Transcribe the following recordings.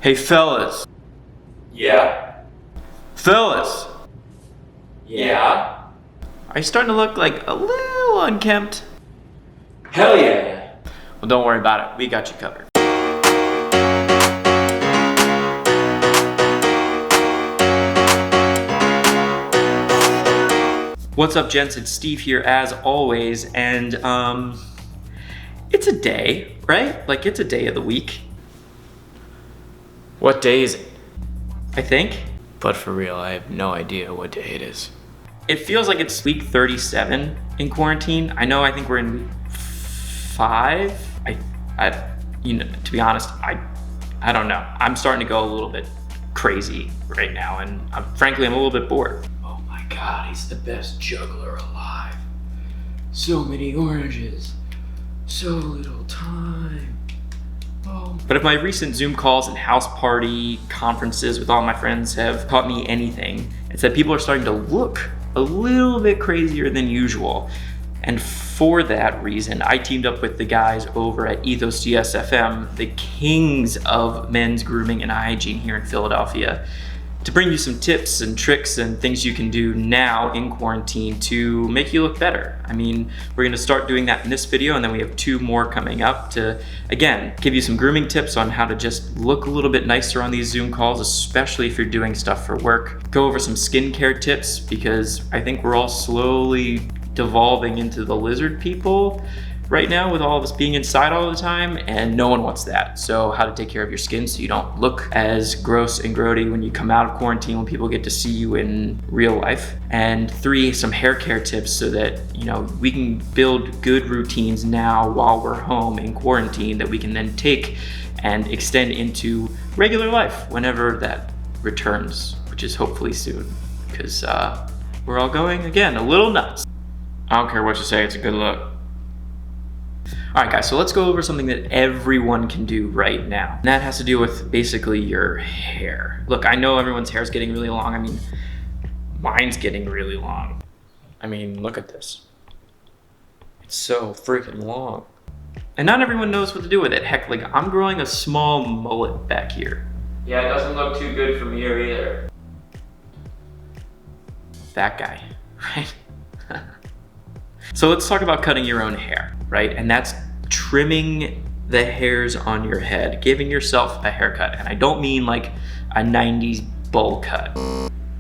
Hey fellas. Yeah. Fellas. Yeah. Are you starting to look like a little unkempt? Hell yeah. Well, don't worry about it. We got you covered. What's up, gents? It's Steve here as always, and it's a day, right? Like, it's a day of the week. What day is it? I think. But for real, I have no idea what day it is. It feels like it's week 37 in quarantine. I think we're in week 5. To be honest, I don't know. I'm starting to go a little bit crazy right now, and frankly, I'm a little bit bored. Oh my God, he's the best juggler alive. So many oranges, so little time. Oh. But if my recent Zoom calls and house party conferences with all my friends have taught me anything, it's that people are starting to look a little bit crazier than usual. And for that reason, I teamed up with the guys over at ETHOS GSFM, the kings of men's grooming and hygiene here in Philadelphia, to bring you some tips and tricks and things you can do now in quarantine to make you look better. I mean, we're gonna start doing that in this video, and then we have 2 more coming up to, again, give you some grooming tips on how to just look a little bit nicer on these Zoom calls, especially if you're doing stuff for work. Go over some skincare tips, because I think we're all slowly devolving into the lizard people right now with all of us being inside all the time, and no one wants that. So how to take care of your skin so you don't look as gross and grody when you come out of quarantine, when people get to see you in real life. And 3, some hair care tips so that, we can build good routines now while we're home in quarantine that we can then take and extend into regular life whenever that returns, which is hopefully soon, because we're all going, again, a little nuts. I don't care what you say, it's a good look. All right, guys, so let's go over something that everyone can do right now. And that has to do with basically your hair. Look, I know everyone's hair is getting really long. I mean, mine's getting really long. I mean, look at this. It's so freaking long. And not everyone knows what to do with it. Heck, like, I'm growing a small mullet back here. Yeah, it doesn't look too good for me here either. That guy, right? So let's talk about cutting your own hair, right? And that's trimming the hairs on your head, giving yourself a haircut. And I don't mean like a 90s bowl cut.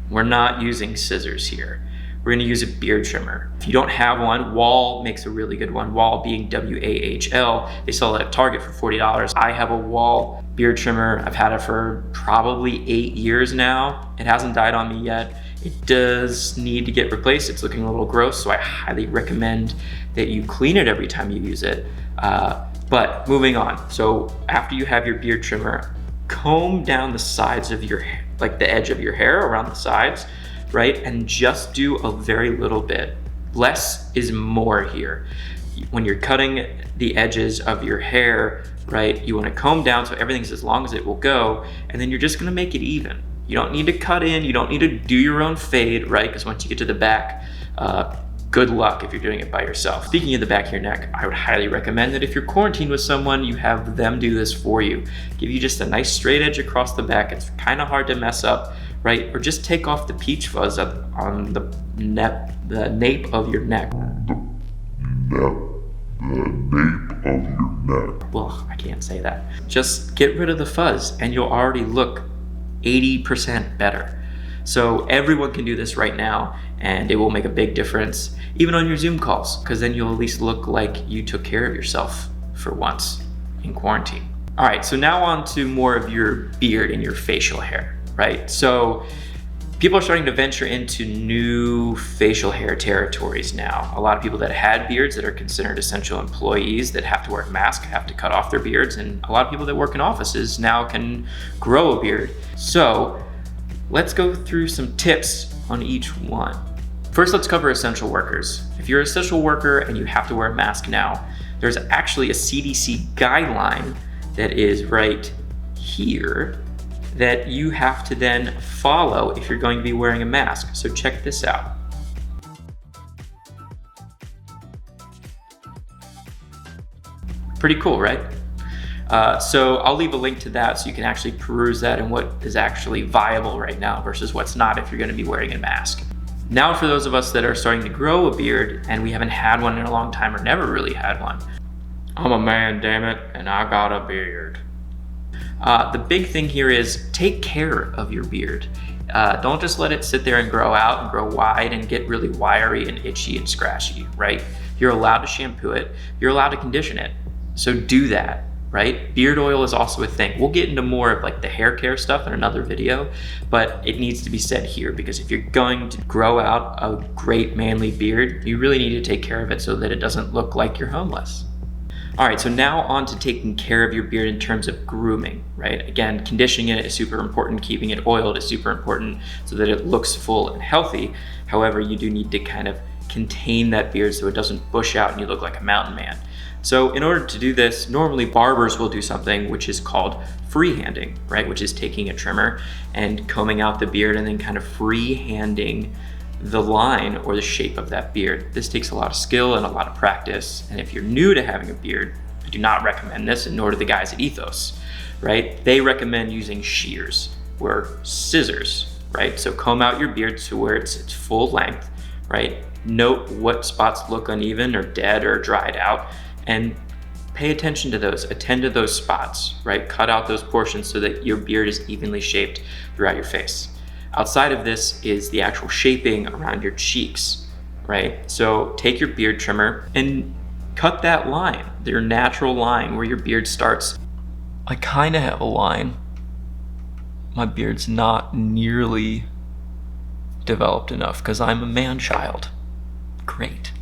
We're not using scissors here. We're gonna use a beard trimmer. If you don't have one, Wahl makes a really good one. Wahl being W-A-H-L. They sell it at Target for $40. I have a Wahl beard trimmer. I've had it for probably 8 years now. It hasn't died on me yet. It does need to get replaced. It's looking a little gross, so I highly recommend that you clean it every time you use it. But moving on. So after you have your beard trimmer, comb down the sides of your hair, like the edge of your hair around the sides, right? And just do a very little bit. Less is more here. When you're cutting the edges of your hair, right, you wanna comb down so everything's as long as it will go, and then you're just gonna make it even. You don't need to cut in, you don't need to do your own fade, right? Because once you get to the back, good luck if you're doing it by yourself. Speaking of the back of your neck, I would highly recommend that if you're quarantined with someone, you have them do this for you. Give you just a nice straight edge across the back. It's kind of hard to mess up, right? Or just take off the peach fuzz on the nape of your neck. Well, I can't say that. Just get rid of the fuzz and you'll already look 80% better. So everyone can do this right now, and it will make a big difference, even on your Zoom calls, because then you'll at least look like you took care of yourself for once in quarantine. All right, so now on to more of your beard and your facial hair, right? So people are starting to venture into new facial hair territories now. A lot of people that had beards that are considered essential employees that have to wear a mask have to cut off their beards, and a lot of people that work in offices now can grow a beard. So let's go through some tips on each one. First, let's cover essential workers. If you're an essential worker and you have to wear a mask now, there's actually a CDC guideline that is right here that you have to then follow if you're going to be wearing a mask. So check this out. Pretty cool, right? So I'll leave a link to that so you can actually peruse that and what is actually viable right now versus what's not if you're gonna be wearing a mask. Now for those of us that are starting to grow a beard and we haven't had one in a long time or never really had one. I'm a man, damn it, and I got a beard. The big thing here is take care of your beard. Don't just let it sit there and grow out and grow wide and get really wiry and itchy and scratchy, right? You're allowed to shampoo it. You're allowed to condition it. So do that, right? Beard oil is also a thing. We'll get into more of like the hair care stuff in another video, but it needs to be said here because if you're going to grow out a great manly beard, you really need to take care of it so that it doesn't look like you're homeless. All right, so now on to taking care of your beard in terms of grooming, right? Again, conditioning it is super important, keeping it oiled is super important so that it looks full and healthy. However, you do need to kind of contain that beard so it doesn't bush out and you look like a mountain man. So in order to do this, normally barbers will do something which is called freehanding, right? Which is taking a trimmer and combing out the beard and then kind of freehanding the line or the shape of that beard. This takes a lot of skill and a lot of practice. And if you're new to having a beard, I do not recommend this, and nor do the guys at Ethos, right? They recommend using shears or scissors, right? So comb out your beard to where it's full length, right? Note what spots look uneven or dead or dried out and pay attention to those, attend to those spots, right? Cut out those portions so that your beard is evenly shaped throughout your face. Outside of this is the actual shaping around your cheeks, right? So take your beard trimmer and cut that line, your natural line where your beard starts. I kind of have a line. My beard's not nearly developed enough because I'm a man-child. Great.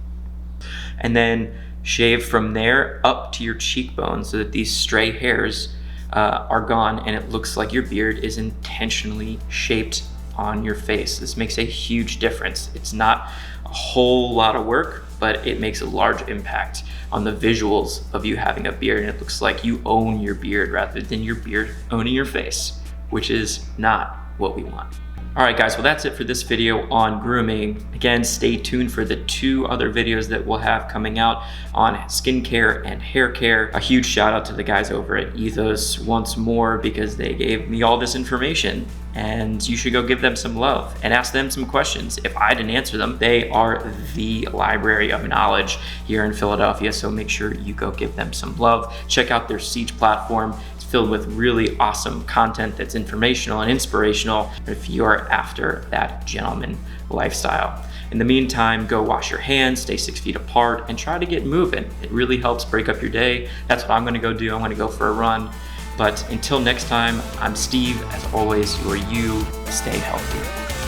And then shave from there up to your cheekbone so that these stray hairs are gone and it looks like your beard is intentionally shaped on your face. This makes a huge difference. It's not a whole lot of work, but it makes a large impact on the visuals of you having a beard, and it looks like you own your beard rather than your beard owning your face, which is not what we want. All right, guys, well, that's it for this video on grooming. Again, stay tuned for the 2 other videos that we'll have coming out on skincare and hair care. A huge shout out to the guys over at Ethos once more because they gave me all this information, and you should go give them some love and ask them some questions. If I didn't answer them, they are the library of knowledge here in Philadelphia, so make sure you go give them some love. Check out their Siege platform. Filled with really awesome content that's informational and inspirational if you are after that gentleman lifestyle. In the meantime, go wash your hands, stay 6 feet apart, and try to get moving. It really helps break up your day. That's what I'm gonna go do. I'm gonna go for a run. But until next time, I'm Steve. As always, you are you. Stay healthy.